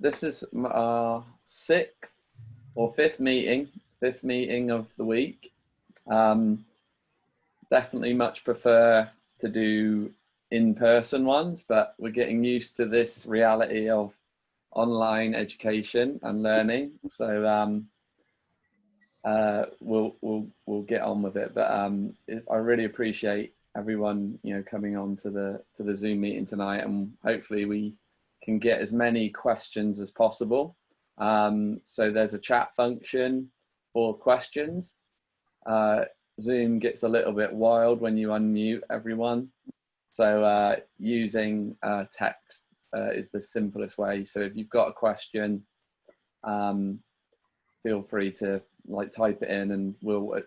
this is our sixth or fifth meeting of the week. Definitely much prefer to do in-person ones, but we're getting used to this reality of online education and learning. So we'll get on with it. But I really appreciate everyone coming on to the Zoom meeting tonight, and hopefully we can get as many questions as possible. So there's a chat function for questions. Zoom gets a little bit wild when you unmute everyone. So using text is the simplest way. So if you've got a question, feel free to type it in, and we'll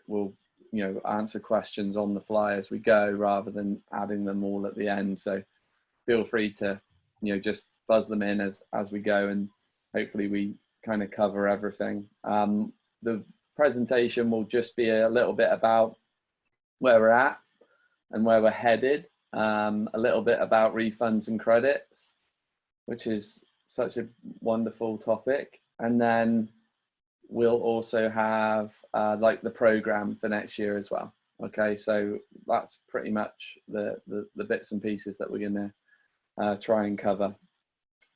answer questions on the fly as we go, rather than adding them all at the end. So feel free to just buzz them in as we go, and hopefully we kind of cover everything. The presentation will just be a little bit about where we're at and where we're headed, a little bit about refunds and credits, which is such a wonderful topic, and then we'll also have the program for next year as well. Okay, so that's pretty much the bits and pieces that we're going to try and cover.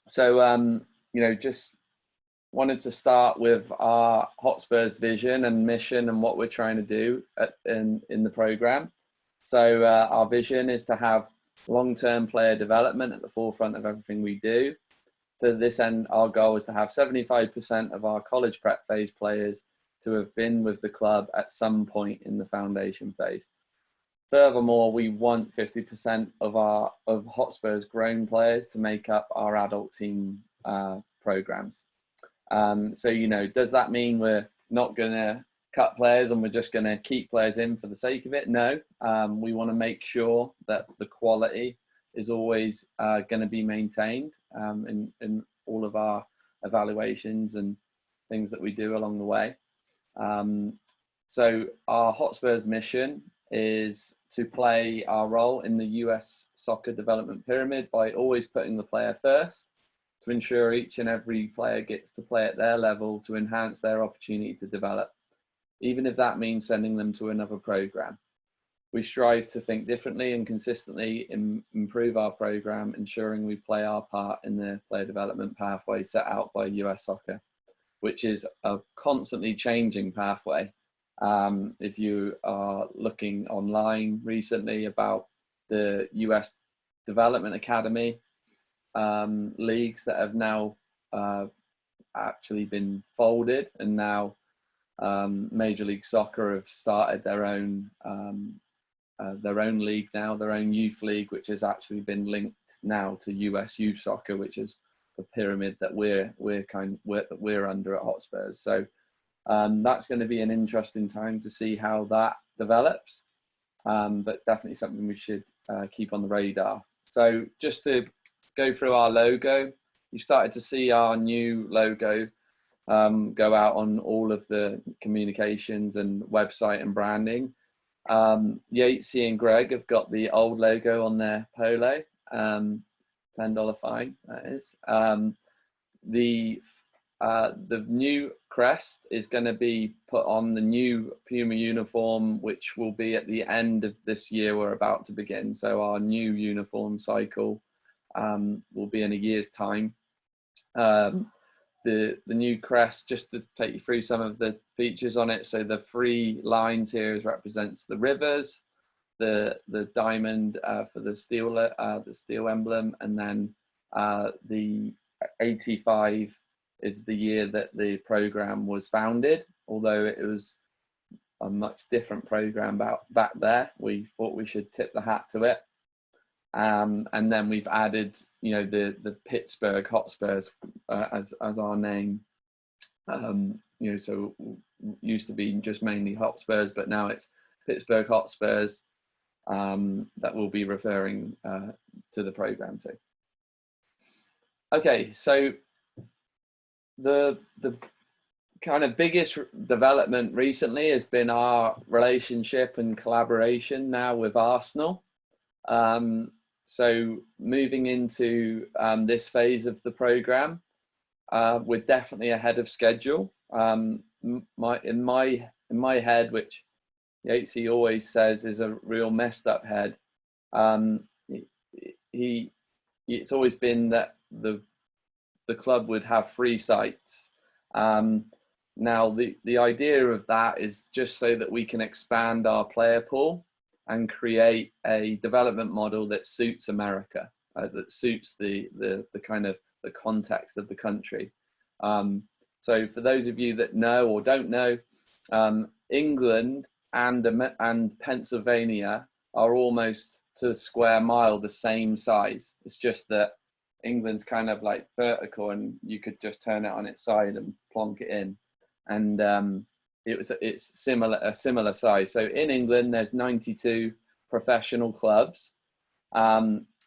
So just wanted to start with our Hotspurs vision and mission and what we're trying to do in the program. So our vision is to have long-term player development at the forefront of everything we do. To this end, our goal is to have 75% of our college prep phase players to have been with the club at some point in the foundation phase. Furthermore, we want 50% of Hotspurs grown players to make up our adult team programs. So, does that mean we're not going to cut players and we're just going to keep players in for the sake of it? No, we want to make sure that the quality is always going to be maintained in all of our evaluations and things that we do along the way. So our Hotspurs mission is to play our role in the US soccer development pyramid by always putting the player first, to ensure each and every player gets to play at their level to enhance their opportunity to develop, even if that means sending them to another program. We strive to think differently and consistently improve our program, ensuring we play our part in the player development pathway set out by US Soccer, which is a constantly changing pathway. If you are looking online recently about the US Development Academy leagues that have now actually been folded, and now Major League Soccer have started their own league now, their own youth league, which has actually been linked now to US Youth Soccer, which is the pyramid that we're under at Hotspurs. So that's going to be an interesting time to see how that develops, but definitely something we should keep on the radar. So just to go through our logo, you started to see our new logo go out on all of the communications and website and branding. Yatesy and Greg have got the old logo on their polo, $10 fine, that is. The new crest is going to be put on the new Puma uniform, which will be at the end of this year we're about to begin. So our new uniform cycle will be in a year's time. The new crest, just to take you through some of the features on it. So the 3 lines here represents the rivers, the diamond for the steel emblem, and then the 85 is the year that the program was founded. Although it was a much different program back there, we thought we should tip the hat to it. And then we've added, the Pittsburgh Hotspurs as our name. So used to be just mainly Hotspurs, but now it's Pittsburgh Hotspurs that we'll be referring to the program to. Okay, so the kind of biggest development recently has been our relationship and collaboration now with Arsenal. So moving into this phase of the program, we're definitely ahead of schedule. In my head, which Yatesy always says is a real messed up head, it's always been that the club would have 3 sites. Now the idea of that is just so that we can expand our player pool and create a development model that suits America, that suits the kind of the context of the country. So for those of you that know or don't know, England and Pennsylvania are almost to the square mile the same size. It's just that England's kind of like vertical, and you could just turn it on its side and plonk it in, and it's a similar size. So in England, there's 92 professional clubs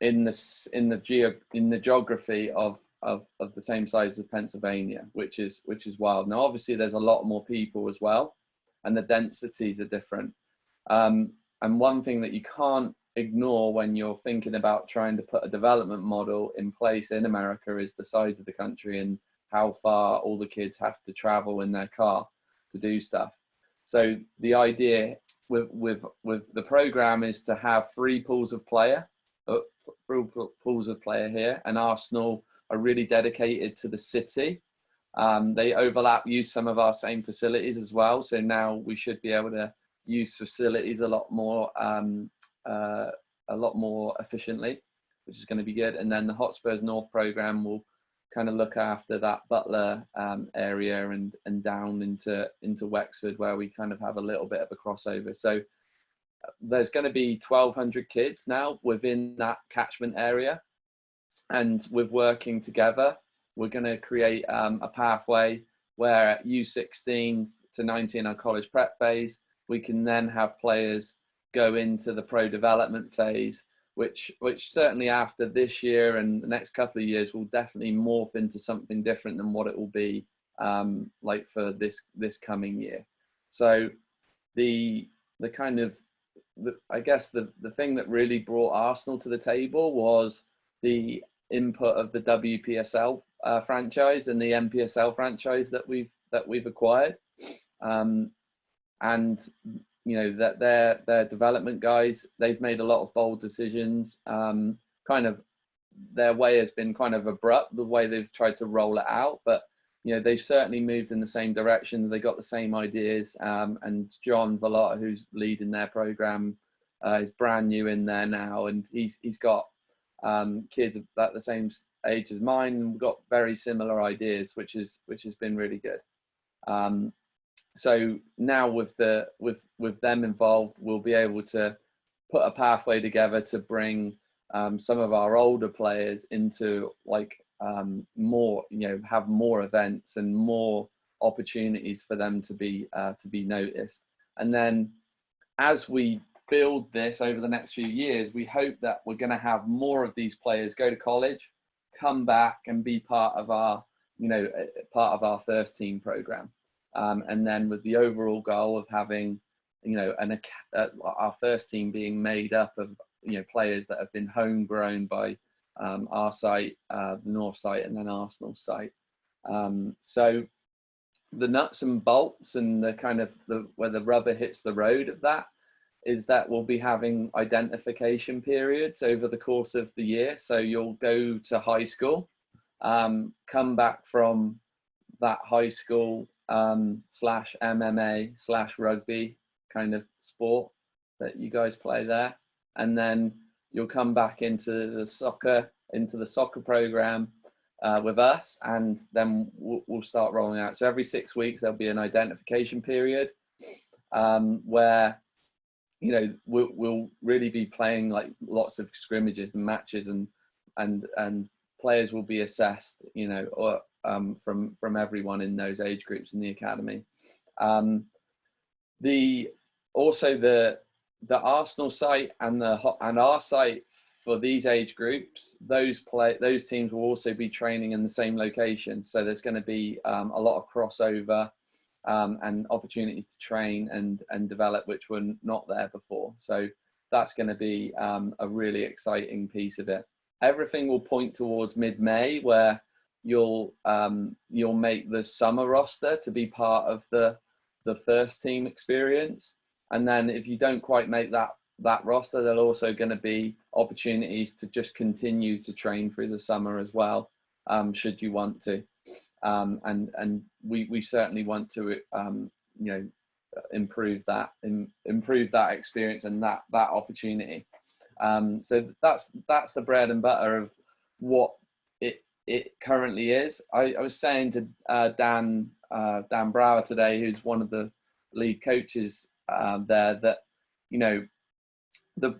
in the geography of the same size as Pennsylvania, which is wild. Now, obviously, there's a lot more people as well, and the densities are different. And one thing that you can't ignore when you're thinking about trying to put a development model in place in America is the size of the country and how far all the kids have to travel in their car to do stuff. So the idea with the program is to have 3 pools of player here, and Arsenal are really dedicated to the city. They use some of our same facilities as well, so now we should be able to use facilities a lot more efficiently, which is going to be good. And then the Hotspurs North program will kind of look after that Butler area and down into Wexford, where we kind of have a little bit of a crossover. So there's going to be 1,200 kids now within that catchment area, and with working together, we're going to create a pathway where at U16 to 19, our college prep phase, we can then have players go into the pro development phase, which certainly after this year and the next couple of years will definitely morph into something different than what it will be like for this coming year. So I guess the thing that really brought Arsenal to the table was the input of the WPSL franchise and the NPSL franchise that we've acquired, and you know that their development guys, they've made a lot of bold decisions. Kind of their way has been kind of abrupt, the way they've tried to roll it out, but you know they've certainly moved in the same direction. They got the same ideas, and John Valotta, who's leading their program, is brand new in there now, and he's got kids about the same age as mine, and we've got very similar ideas, which has been really good. So now with them involved, we'll be able to put a pathway together to bring some of our older players into like more, you know, have more events and more opportunities for them to be noticed. And then as we build this over the next few years, we hope that we're going to have more of these players go to college, come back and be part of our first team program. And then with the overall goal of having, you know, our first team being made up of, you know, players that have been homegrown by our site, the North site, and then Arsenal site. So the nuts and bolts and the kind of where the rubber hits the road of that is that we'll be having identification periods over the course of the year. So you'll go to high school, come back from that high school slash MMA slash rugby kind of sport that you guys play there, and then you'll come back into the soccer program with us, and then we'll start rolling out. So every 6 weeks there'll be an identification period where, you know, we'll really be playing like lots of scrimmages and matches, and players will be assessed, you know, or from everyone in those age groups in the academy. The Arsenal site and our site for these age groups, those teams will also be training in the same location. So there's going to be a lot of crossover and opportunities to train and develop, which were not there before. So that's going to be a really exciting piece of it. Everything will point towards mid-May, where you'll make the summer roster to be part of the first team experience. And then if you don't quite make that roster, there's also going to be opportunities to just continue to train through the summer as well, should you want to. And we certainly want to you know, improve that experience and that opportunity. So that's the bread and butter of what it currently is. I was saying to Dan Brower today, who's one of the lead coaches there, that, you know,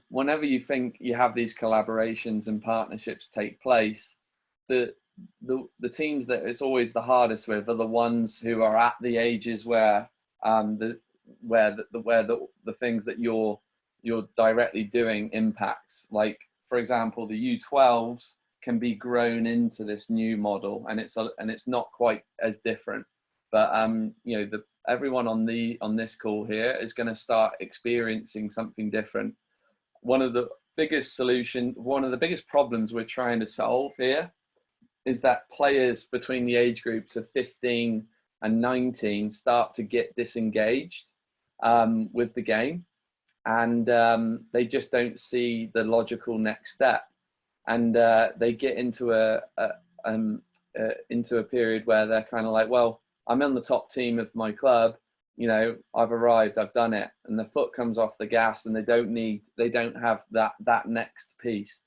whenever you think you have these collaborations and partnerships take place, the teams that it's always the hardest with are the ones who are at the ages where the things that you're directly doing impacts. Like, for example, the U12s can be grown into this new model, and it's not quite as different. But you know, everyone on this call here is going to start experiencing something different. One of the biggest problems we're trying to solve here is that players between the age groups of 15 and 19 start to get disengaged with the game, and they just don't see the logical next step, and they get into a period where they're kind of like, well, I'm on the top team of my club, you know, I've arrived, I've done it, and the foot comes off the gas, and they don't have that next piece.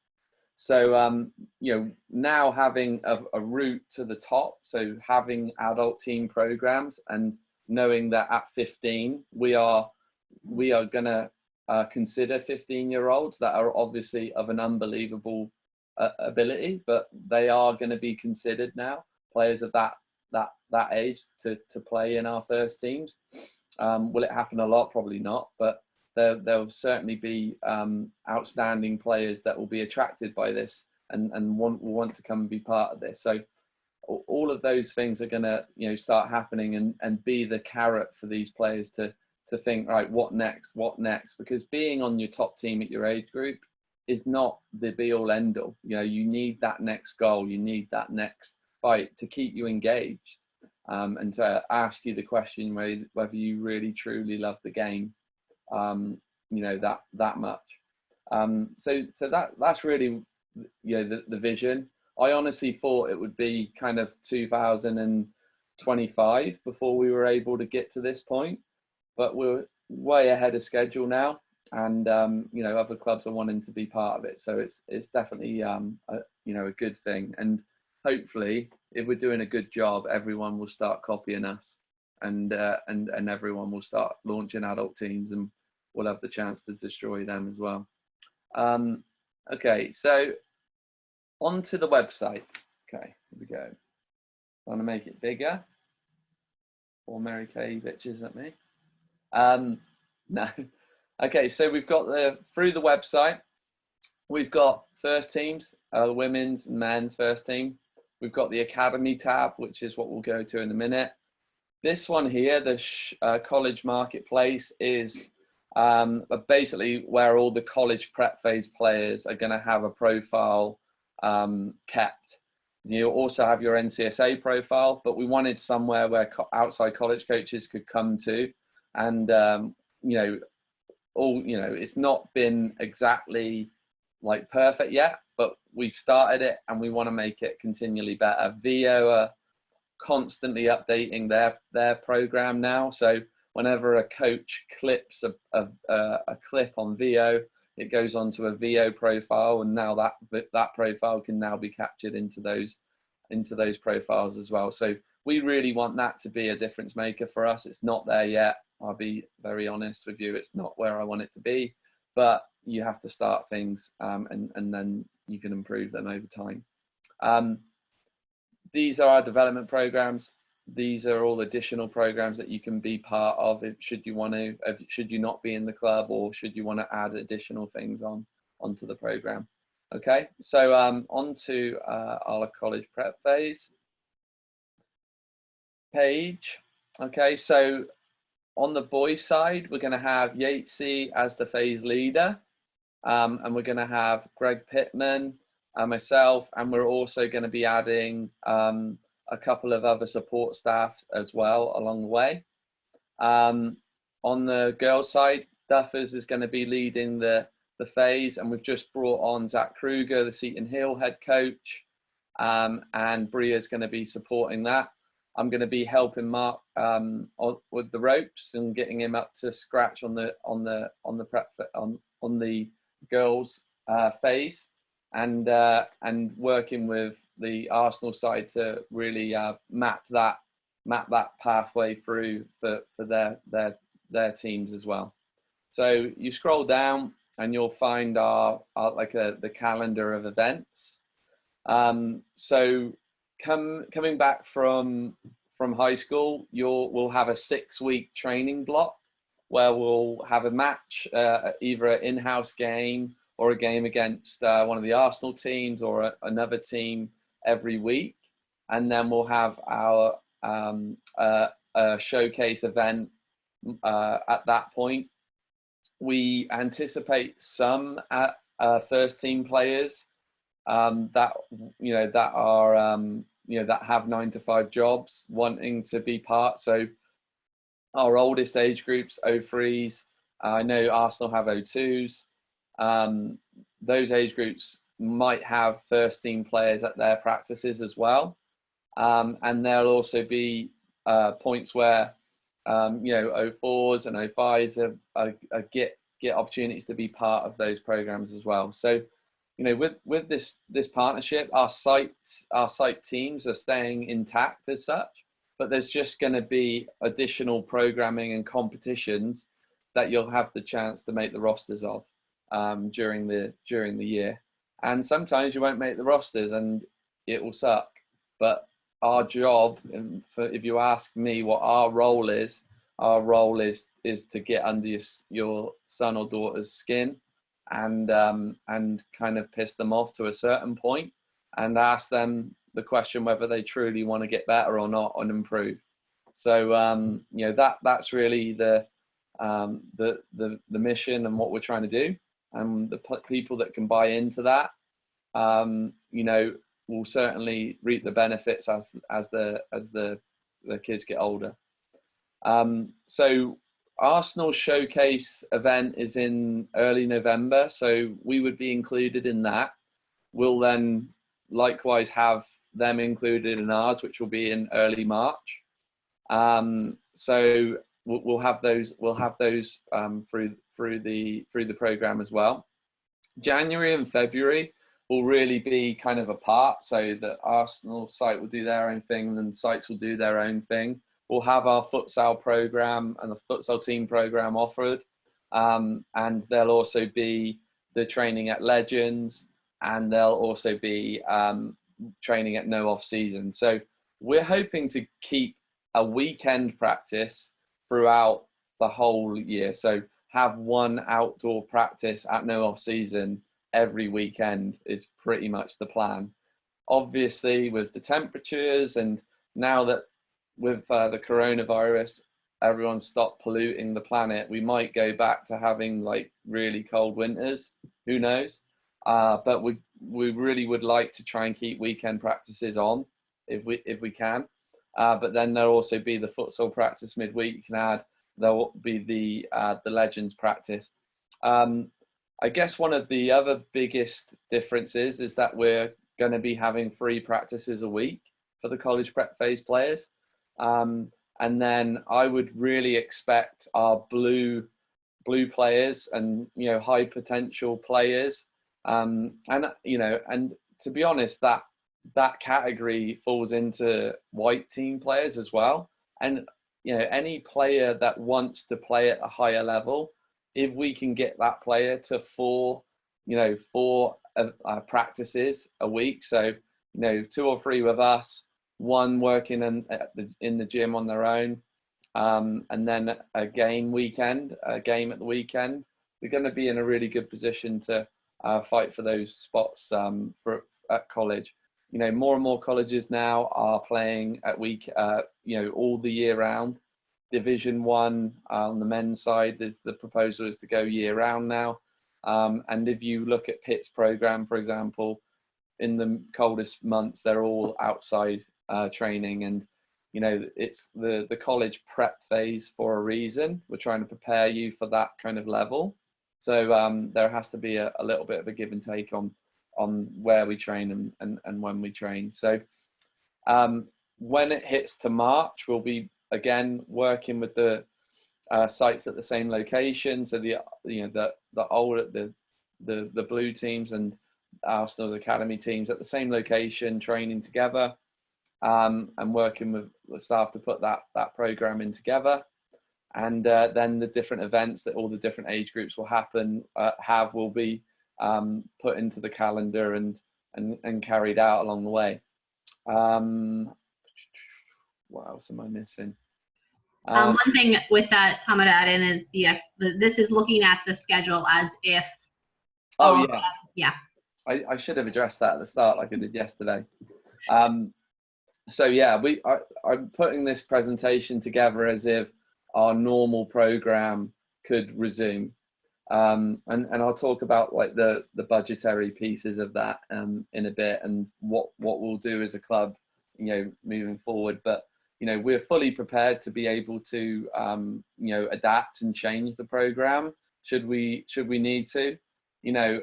So you know, now having a route to the top, so having adult team programs, and knowing that at 15 we are gonna consider 15-year-olds that are obviously of an unbelievable ability, but they are going to be considered now, players of that age to play in our first teams. Will it happen a lot? Probably not, but there'll certainly be outstanding players that will be attracted by this and will want to come and be part of this. So all of those things are going to, you know, start happening and be the carrot for these players to think, right, what next, because being on your top team at your age group is not the be all end all. You know, you need that next goal, you need that next fight to keep you engaged, and to ask you the question whether you really truly love the game, you know, that much. So that's really, you know, the vision. I honestly thought it would be kind of 2025 before we were able to get to this point, but we're way ahead of schedule now, and you know, other clubs are wanting to be part of it. So it's definitely you know, a good thing, and hopefully, if we're doing a good job, everyone will start copying us, and everyone will start launching adult teams, and we'll have the chance to destroy them as well. Okay, so onto the website. Okay, here we go. Want to make it bigger? Or Mary Kay bitches at me? No. Okay, so we've got through the website, we've got first teams, women's and men's first team. We've got the academy tab, which is what we'll go to in a minute. This one here, the college marketplace, is basically where all the college prep phase players are going to have a profile kept. You also have your NCSA profile, but we wanted somewhere where outside college coaches could come to, and you know, it's not been exactly like perfect yet, but we've started it and we want to make it continually better. VO are constantly updating their program now, so whenever a coach clips a clip on VO, it goes onto a VO profile, and now that profile can now be captured into those profiles as well. So we really want that to be a difference maker for us. It's not there yet. I'll be very honest with you. It's not where I want it to be, but you have to start things, and then you can improve them over time. These are our development programs. These are all additional programs that you can be part of should you want to, should you not be in the club, or should you want to add additional things onto the program. Okay, so on to our college prep phase page. Okay, so on the boys side, we're going to have Yatesy as the phase leader, and we're going to have Greg Pittman, myself, and we're also going to be adding a couple of other support staff as well along the way. On the girls' side, Duffers is going to be leading the phase, and we've just brought on Zach Kruger, the Seton Hill head coach, and Bria is going to be supporting that. I'm going to be helping Mark with the ropes and getting him up to scratch on the girls' phase, and working with the Arsenal side to really map that pathway through for their teams as well. So you scroll down and you'll find the calendar of events. So coming back from high school, we'll have a 6-week training block where we'll have a match, either an in-house game or a game against one of the Arsenal teams or another team every week, and then we'll have our showcase event at that point. We anticipate some first team players that have 9-to-5 jobs wanting to be part. So our oldest age groups, 03s, I know Arsenal have 02s. Those age groups might have first team players at their practices as well. And there'll also be points where 04s and 05s get opportunities to be part of those programs as well. So, with this partnership, our site teams are staying intact as such, but there's just going to be additional programming and competitions that you'll have the chance to make the rosters of during the year. And sometimes you won't make the rosters and it will suck, but our job, if you ask me what our role is to get under your son or daughter's skin and kind of piss them off to a certain point and ask them the question whether they truly want to get better or not and improve. So that's really the mission and what we're trying to do, and the people that can buy into that will certainly reap the benefits as the kids get older. So Arsenal showcase event is in early November, so we would be included in that. We'll then likewise have them included in ours, which will be in early March. So we'll have those through the program as well. January and February will really be kind of apart, so the Arsenal site will do their own thing and then sites will do their own thing. We'll have our futsal program and the futsal team program offered, and there'll also be the training at Legends, and there'll also be training at no off season. So we're hoping to keep a weekend practice throughout the whole year. So have one outdoor practice at no off season every weekend is pretty much the plan. Obviously, with the temperatures and now that with the coronavirus, everyone stopped polluting the planet, we might go back to having like really cold winters. Who knows? But we really would like to try and keep weekend practices on if we can. But then there'll also be the futsal practice midweek. You can add. There'll be the Legends practice. I guess one of the other biggest differences is that we're going to be having 3 practices a week for the college prep phase players. And then I would really expect our blue players and high potential players, and to be honest, that category falls into white team players as well. And any player that wants to play at a higher level, if we can get that player to 4 practices a week, so 2 or 3 with us, 1 working in the gym on their own, and then a game at the weekend, we're going to be in a really good position to fight for those spots at college. More and more colleges now are playing at all the year round. Division 1 on the men's side, the proposal is to go year round now. And if you look at Pitt's program, for example, in the coldest months, they're all outside training, and you know, it's the college prep phase for a reason. We're trying to prepare you for that kind of level. So there has to be a little bit of a give and take on where we train and when we train. So when it hits to March, we'll be again working with the sites at the same location. So the blue teams and Arsenal's academy teams at the same location, training together, and working with the staff to put that program in together. And then the different events that all the different age groups will will be put into the calendar and carried out along the way. What else am I missing? One thing with that, Tom, to add in is this is looking at the schedule as if. Oh yeah. Yeah. I should have addressed that at the start, like I did yesterday. So yeah, I'm putting this presentation together as if our normal program could resume, and I'll talk about like the budgetary pieces of that in a bit, and what we'll do as a club, you know, moving forward. But you know, we're fully prepared to be able to you know, adapt and change the program should we need to. You know,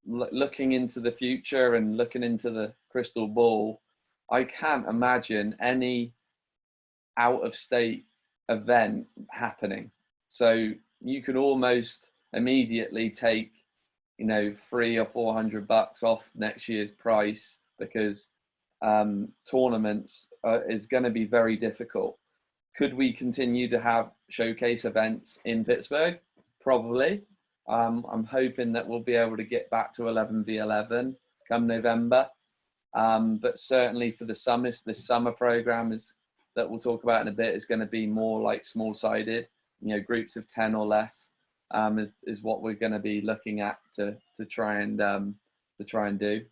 looking into the future and looking into the crystal ball, I can't imagine any out of state event happening. So you could almost immediately take, you know, $300 or $400 off next year's price, because tournaments is going to be very difficult. Could we continue to have showcase events in Pittsburgh? Probably. I'm hoping that we'll be able to get back to 11v11 come November. But certainly for the summer, this summer program that we'll talk about in a bit is going to be more like small-sided, you know, groups of 10 or less, is what we're going to be looking at to try and do.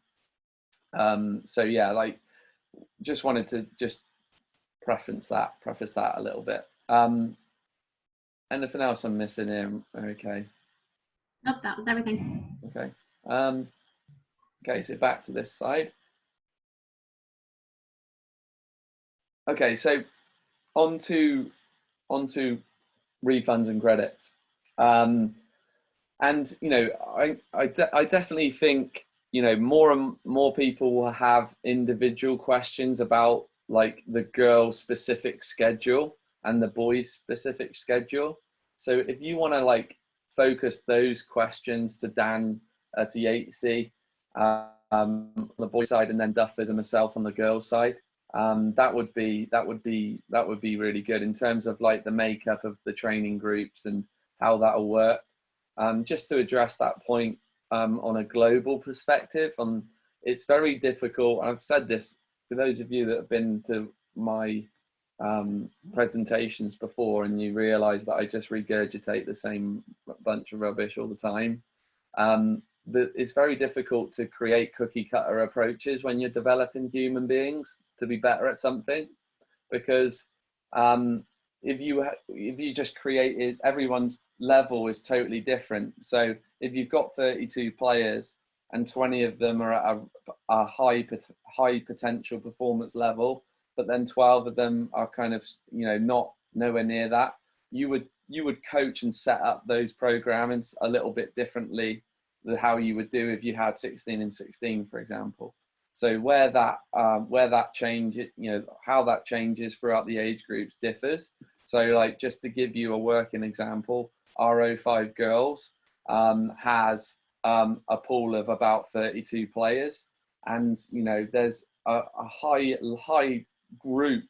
So yeah, like, just wanted to just preface that a little bit. Anything else I'm missing here? Okay. Nope, that was everything. Okay. Okay, so back to this side. Okay, so on to refunds and credits. And you know, I definitely think, you know, more and more people will have individual questions about like the girl specific schedule and the boys specific schedule. So if you want to like focus those questions to Dan, to Yatesy, on the boys side, and then Duffers and myself on the girls side, that would be really good in terms of like the makeup of the training groups and how that'll work. Just to address that point, on a global perspective, it's very difficult. I've said this for those of you that have been to my presentations before, and you realize that I just regurgitate the same bunch of rubbish all the time. It's very difficult to create cookie cutter approaches when you're developing human beings to be better at something, because if you just created, everyone's level is totally different. So if you've got 32 players and 20 of them are at a high potential performance level, but then 12 of them are kind of, you know, nowhere near that, you would coach and set up those programs a little bit differently than how you would do if you had 16 and 16, for example. So where that change, you know, how that changes throughout the age groups differs. So like, just to give you a working example, our 05 girls has a pool of about 32 players, and you know, there's a high group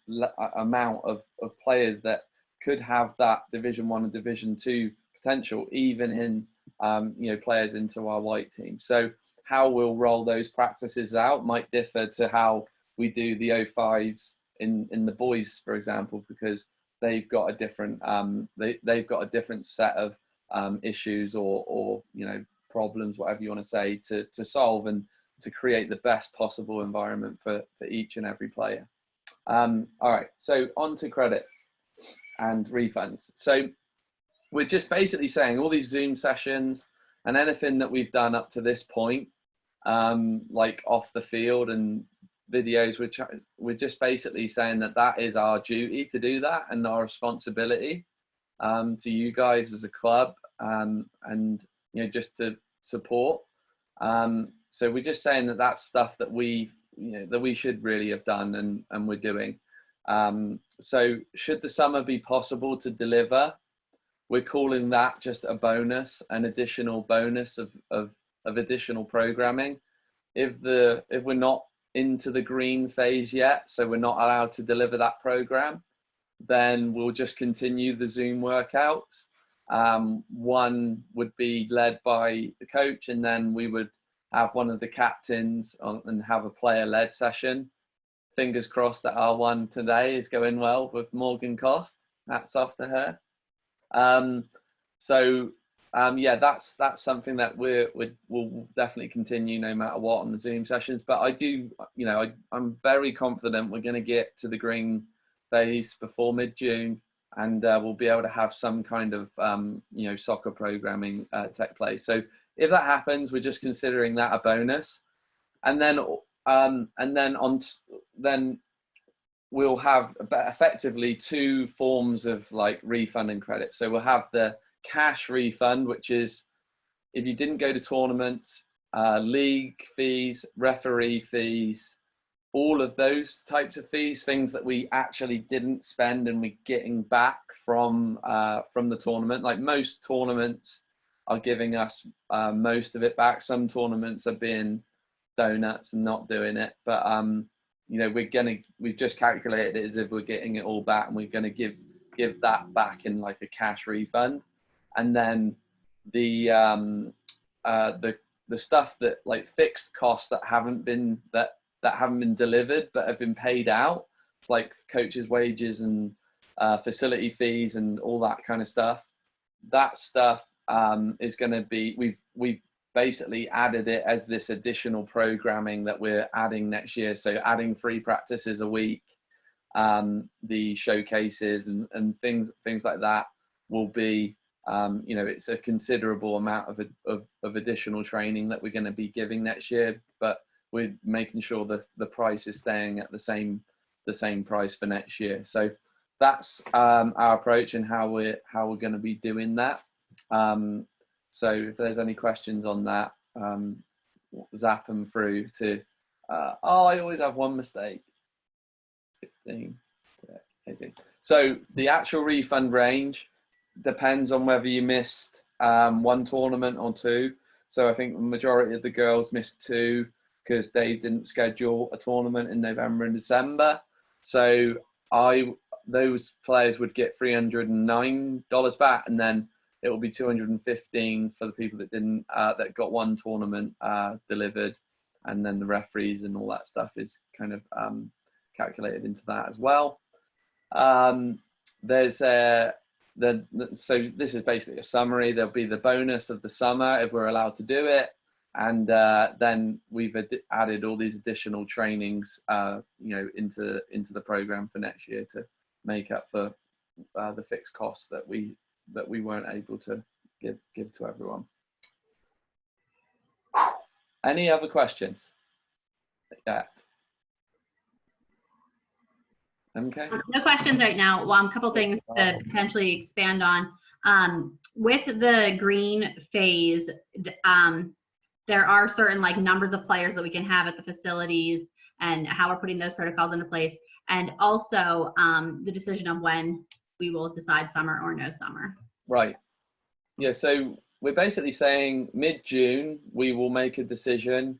amount of players that could have that Division 1 and Division 2 potential, even in you know, players into our white team. So how we'll roll those practices out might differ to how we do the 05s in the boys, for example, because they've got a different they've got a different set of issues or you know, problems, whatever you want to say, to solve and to create the best possible environment for each and every player. All right, so on to credits and refunds. So we're just basically saying all these Zoom sessions and anything that we've done up to this point, like off the field and videos, which we're just basically saying that that is our duty to do that and our responsibility to you guys as a club, and you know, just to support. So we're just saying that that's stuff that we, you know, that we should really have done and we're doing. So should the summer be possible to deliver, we're calling that just a bonus, an additional bonus of additional programming. If we're not into the green phase yet, so we're not allowed to deliver that program, then we'll just continue the Zoom workouts. One would be led by the coach, and then we would have one of the captains and have a player-led session. Fingers crossed that our one today is going well with Morgan Cost. Hats off to her. Yeah, that's something that we'll definitely continue no matter what on the Zoom sessions. But I do, you know, I'm very confident we're going to get to the green phase before mid-June, and we'll be able to have some kind of you know, soccer programming take place. So if that happens, we're just considering that a bonus, and then we'll have effectively two forms of like refund and credit. So we'll have the cash refund, which is if you didn't go to tournaments, league fees, referee fees, all of those types of fees, things that we actually didn't spend and we're getting back from the tournament. Like most tournaments are giving us most of it back. Some tournaments are being donuts and not doing it, but you know, we've just calculated it as if we're getting it all back, and we're gonna give that back in like a cash refund. And then the stuff that like fixed costs that haven't been delivered but have been paid out, like coaches' wages and facility fees and all that kind of stuff. That stuff is going to be, we've basically added it as this additional programming that we're adding next year. So adding free practices a week, the showcases and things like that will be, you know, it's a considerable amount of additional training that we're going to be giving next year, but we're making sure that the price is staying at the same price for next year. So that's our approach and how we're going to be doing that. So if there's any questions on that, zap them through to. Oh, I always have one mistake. 15. Yeah, 18. So the actual refund range depends on whether you missed one tournament or two. So I think the majority of the girls missed two because they didn't schedule a tournament in November and December. So those players would get $309 back, and then it will be $215 for the people that didn't that got one tournament delivered, and then the referees and all that stuff is kind of calculated into that as well. There's so this is basically a summary. There'll be the bonus of the summer if we're allowed to do it, and then we've added all these additional trainings, you know, into the program for next year to make up for the fixed costs that we weren't able to give to everyone. Any other questions? Yeah. Okay. No questions right now. Well, a couple things to potentially expand on. With the green phase, there are certain like numbers of players that we can have at the facilities and how we're putting those protocols into place, and also the decision of when we will decide summer or no summer. Right. Yeah, so we're basically saying mid-June we will make a decision.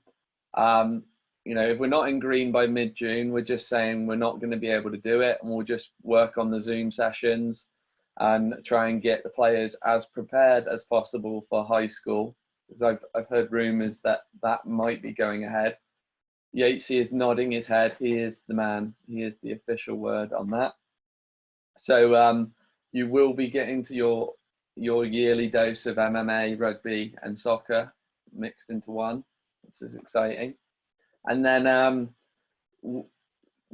You know, if we're not in green by mid-June, we're just saying we're not going to be able to do it, and we'll just work on the Zoom sessions and try and get the players as prepared as possible for high school, because I've heard rumours that might be going ahead. Yatesy is nodding his head. He is the man. He is the official word on that. So you will be getting to your yearly dose of MMA, rugby, and soccer mixed into one, which is exciting. And then I don't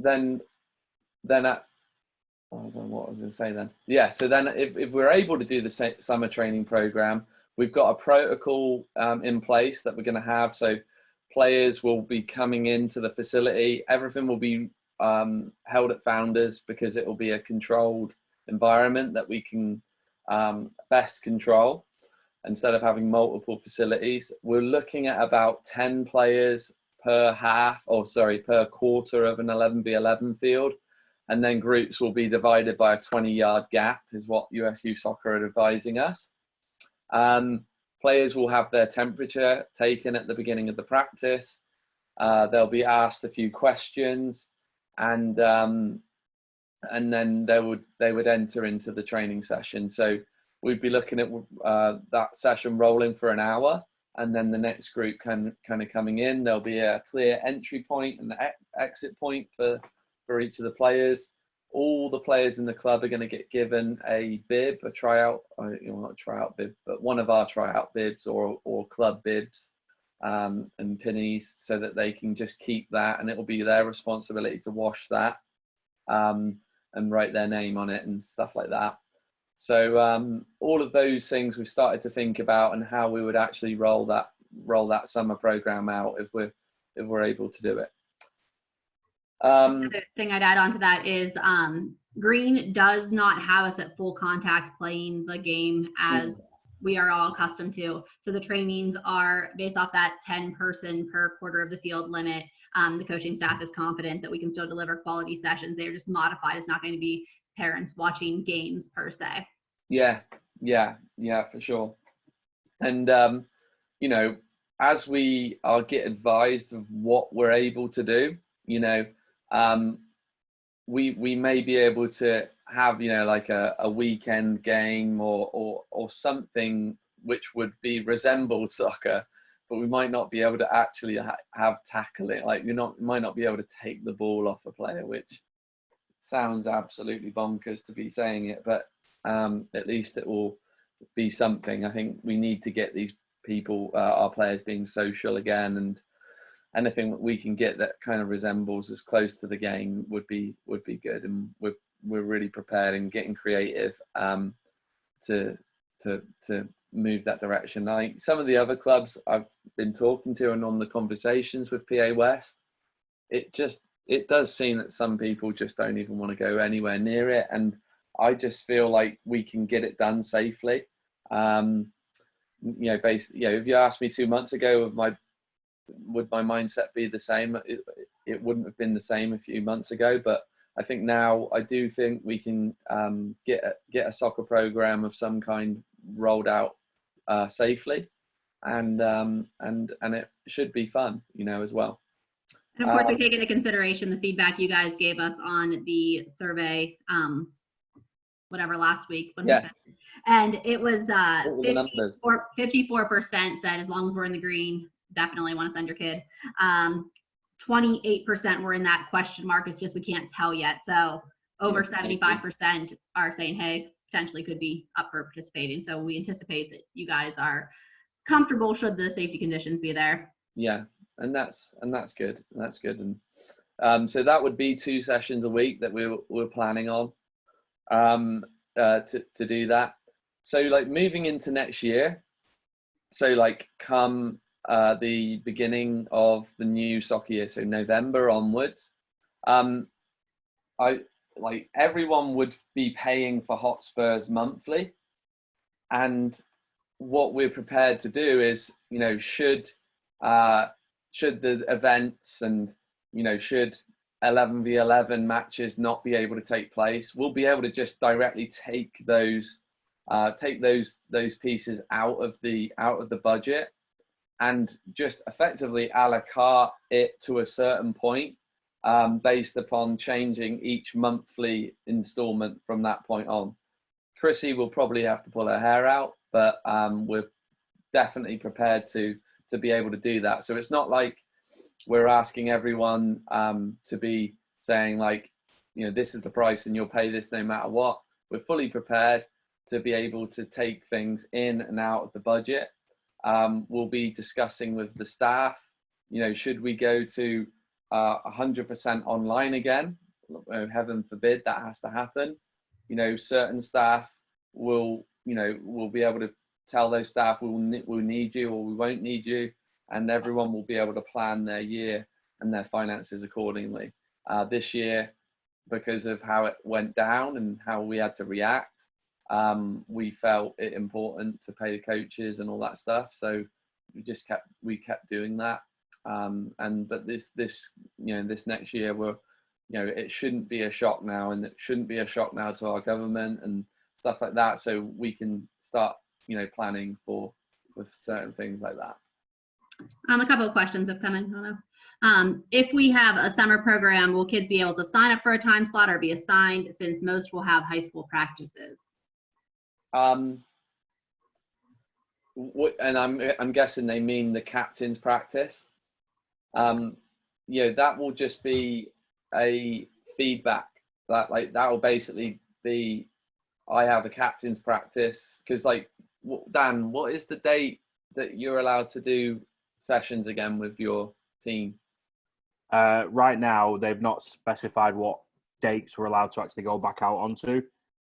know what I was going to say then. Yeah, so then if we're able to do the summer training program, we've got a protocol in place that we're going to have. So players will be coming into the facility. Everything will be held at Founders because it will be a controlled environment that we can best control instead of having multiple facilities. We're looking at about 10 players per per quarter of an 11v11 field. And then groups will be divided by a 20-yard gap is what USU Soccer are advising us. Players will have their temperature taken at the beginning of the practice. They'll be asked a few questions, and then they would enter into the training session. So we'd be looking at that session rolling for an hour, and then the next group kind of coming in. There'll be a clear entry point and the exit point for each of the players. All the players in the club are going to get given a bib, a tryout, not a tryout bib, but one of our tryout bibs or club bibs and pinnies, so that they can just keep that, and it will be their responsibility to wash that and write their name on it and stuff like that. So all of those things we've started to think about, and how we would actually roll that summer program out if we're able to do it. The thing I'd add on to that is Green does not have us at full contact playing the game as we are all accustomed to. So the trainings are based off that 10 person per quarter of the field limit. The coaching staff is confident that we can still deliver quality sessions. They're just modified. It's not going to be parents watching games per se. Yeah, for sure. And, as we get advised of what we're able to do, we may be able to have like a weekend game or something which would be resembled soccer, but we might not be able to actually have tackling. Like might not be able to take the ball off a player, which sounds absolutely bonkers to be saying it, but at least it will be something. I think we need to get these people, our players, being social again, and anything that we can get that kind of resembles as close to the game would be good. And we're really prepared and getting creative to move that direction. Like some of the other clubs I've been talking to and on the conversations with PA West, it does seem that some people just don't even want to go anywhere near it. And I just feel like we can get it done safely. Basically, if you asked me 2 months ago would my mindset be the same? It wouldn't have been the same a few months ago, but I think now I do think we can get a soccer program of some kind rolled out safely, and it should be fun, as well. And of course, we take into consideration the feedback you guys gave us on the survey, last week. And it was 54% said as long as we're in the green, definitely want to send your kid. 28% were in that question mark. It's just we can't tell yet. So over 75% are saying, hey, potentially could be up for participating. So we anticipate that you guys are comfortable should the safety conditions be there. Yeah, and that's good. That's good. And so that would be 2 sessions a week that we're planning on to do that. So like moving into next year, so like come the beginning of the new soccer year, so November onwards, everyone would be paying for Hotspurs monthly, and what we're prepared to do is, should the events and should 11v11 matches not be able to take place, we'll be able to just directly take those pieces out of the budget and just effectively a la carte it to a certain point, based upon changing each monthly installment from that point on. Chrissy will probably have to pull her hair out, but we're definitely prepared to be able to do that. So it's not like we're asking everyone to be saying like, this is the price and you'll pay this no matter what. We're fully prepared to be able to take things in and out of the budget. We'll be discussing with the staff, should we go to 100% online again? Heaven forbid that has to happen. Certain staff will be able to tell those staff we'll need you or we won't need you. and everyone will be able to plan their year and their finances accordingly. This year, because of how it went down and how we had to react, we felt it important to pay the coaches and all that stuff. So we kept doing that. But this next year, it shouldn't be a shock now, and it shouldn't be a shock now to our government and stuff like that. So we can start, planning for certain things like that. A couple of questions have come in. If we have a summer program, will kids be able to sign up for a time slot or be assigned, since most will have high school practices? And I'm guessing they mean the captain's practice. That will just be a feedback. That will basically be, I have a captain's practice, because Dan, what is the date that you're allowed to do sessions again with your team? Right now, they've not specified what dates we're allowed to actually go back out onto.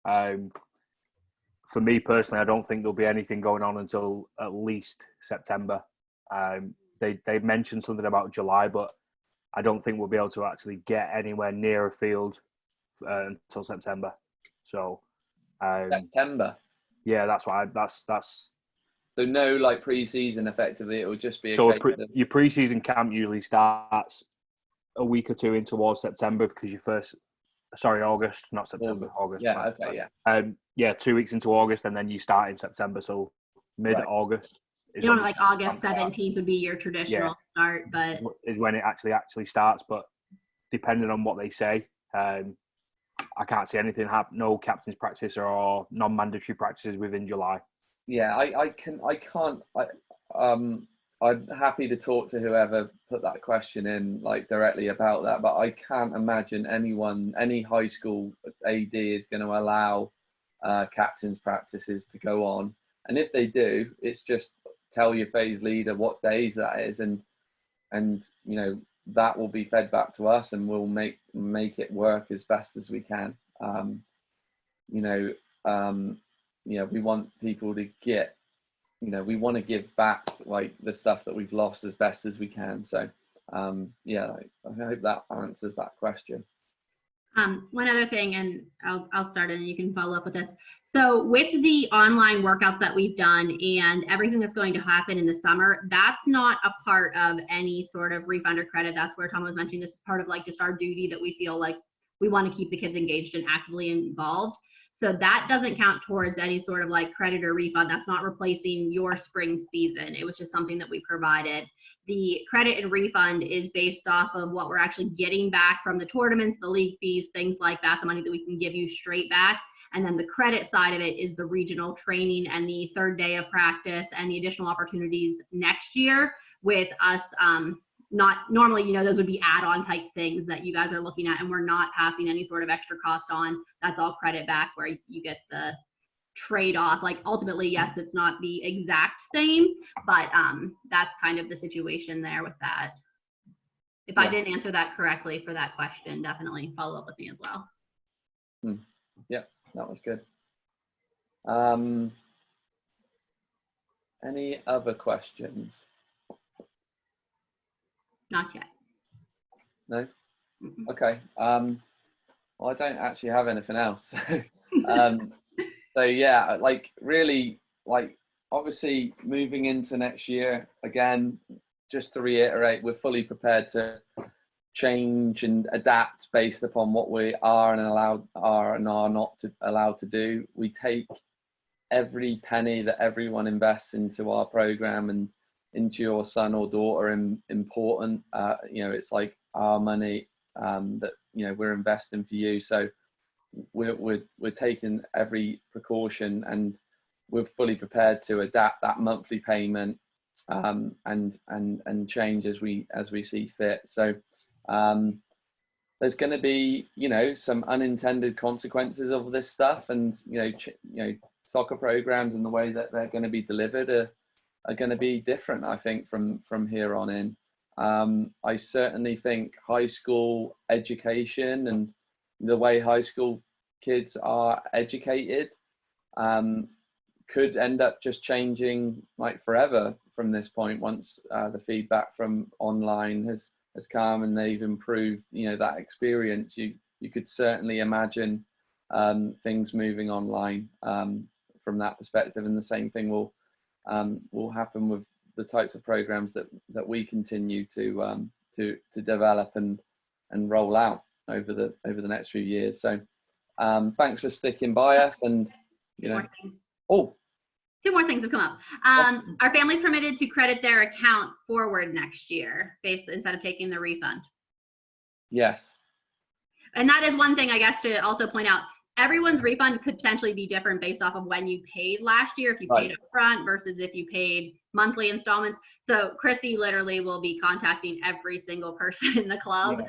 For me personally, I don't think there'll be anything going on until at least September. They mentioned something about July, but I don't think we'll be able to actually get anywhere near a field until September. So September. Yeah, that's why. That's. So no pre-season effectively. It will just be your pre-season camp usually starts a week or two in towards September, because August, not September, August. Yeah, okay, yeah. 2 weeks into August, and then you start in September, so mid-August. Right. August 17th would be your traditional start, but is when it actually starts. But depending on what they say, I can't see anything happen. No captain's practice or non-mandatory practices within July. Yeah, I'm happy to talk to whoever put that question in directly about that, but I can't imagine any high school AD is going to allow captain's practices to go on. And if they do, it's just tell your phase leader what days that is, and that will be fed back to us, and we'll make it work as best as we can. We want people to get, we want to give back the stuff that we've lost as best as we can. So I hope that answers that question. One other thing, and I'll start and you can follow up with this. So with the online workouts that we've done and everything that's going to happen in the summer, that's not a part of any sort of refund or credit. That's where Tom was mentioning this is part of just our duty that we feel like we want to keep the kids engaged and actively involved. So that doesn't count towards any sort of credit or refund. That's not replacing your spring season. It was just something that we provided. The credit and refund is based off of what we're actually getting back from the tournaments, the league fees, things like that, the money that we can give you straight back. And then the credit side of it is the regional training and the third day of practice and the additional opportunities next year with us. Not normally, those would be add-on type things that you guys are looking at, and we're not passing any sort of extra cost on. That's all credit back where you get the trade-off. Ultimately, yes, it's not the exact same, but that's kind of the situation there with that. If I didn't answer that correctly for that question, definitely follow up with me as well. Yeah, that was good. Any other questions? Not yet. No? Okay. Well, I don't actually have anything else. So yeah, really, obviously moving into next year, again, just to reiterate, we're fully prepared to change and adapt based upon what we are and are not allowed to do. We take every penny that everyone invests into our program and into your son or daughter important. It's our money that we're investing for you. So we're taking every precaution, and we're fully prepared to adapt that monthly payment and change as we see fit. So there's going to be some unintended consequences of this stuff, and soccer programs and the way that they're going to be delivered are going to be different, I think, from here on in. I certainly think high school education and the way high school kids are educated could end up just changing forever from this point once the feedback from online has come and they've improved, that experience. You could certainly imagine things moving online from that perspective, and the same thing will happen with the types of programs that we continue to develop and roll out over the next few years. So thanks for sticking by us. And two more things have come up. Are families permitted to credit their account forward next year instead of taking the refund? Yes. And that is one thing, I guess, to also point out. Everyone's refund could potentially be different based off of when you paid last year, if you paid up front versus if you paid monthly installments. So Chrissy literally will be contacting every single person in the club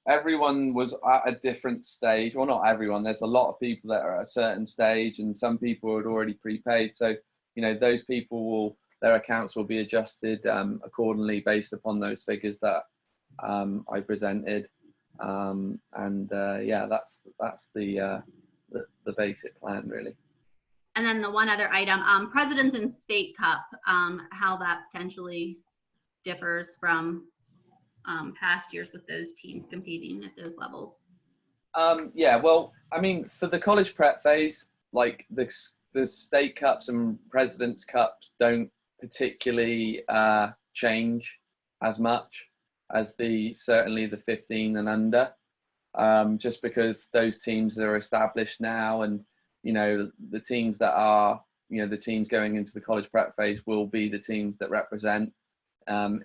everyone was at a different stage. Well, not everyone. There's a lot of people that are at a certain stage, and some people had already prepaid. So, those people their accounts will be adjusted accordingly based upon those figures that I presented. That's the basic plan, really. And then the one other item, Presidents and State Cup, how that potentially differs from past years with those teams competing at those levels. Well, I mean, for the college prep phase, like the State Cups and Presidents Cups don't particularly change as much as certainly the 15 and under, just because those teams are established now, and the teams that are the teams going into the college prep phase will be the teams that represent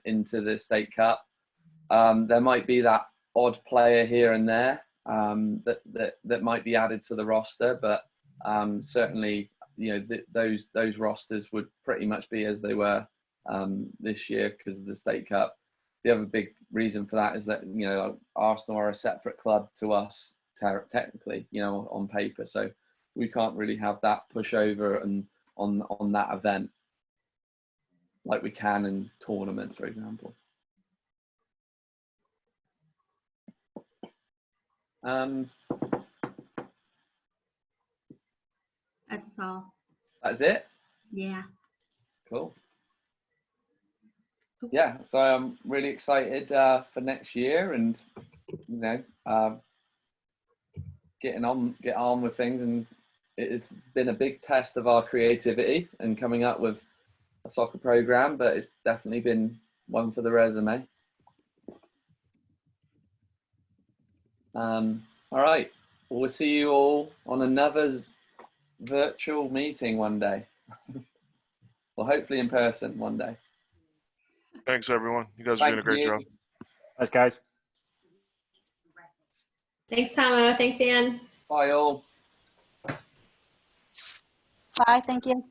into the State Cup. There might be that odd player here and there that might be added to the roster, but certainly those rosters would pretty much be as they were this year because of the State Cup. The other big reason for that is that Arsenal are a separate club to us technically, on paper, so we can't really have that pushover and on that event like we can in tournaments, for example. That's all. That's it? Yeah. Cool. Yeah, so I'm really excited for next year, and get on with things. And it has been a big test of our creativity and coming up with a soccer program, but it's definitely been one for the resume. All right, we'll see you all on another virtual meeting one day. Well, hopefully in person one day. Thanks, everyone. You guys are doing a great job. Thanks, guys. Thanks, Tomo. Thanks, Dan. Bye, all. Bye, thank you.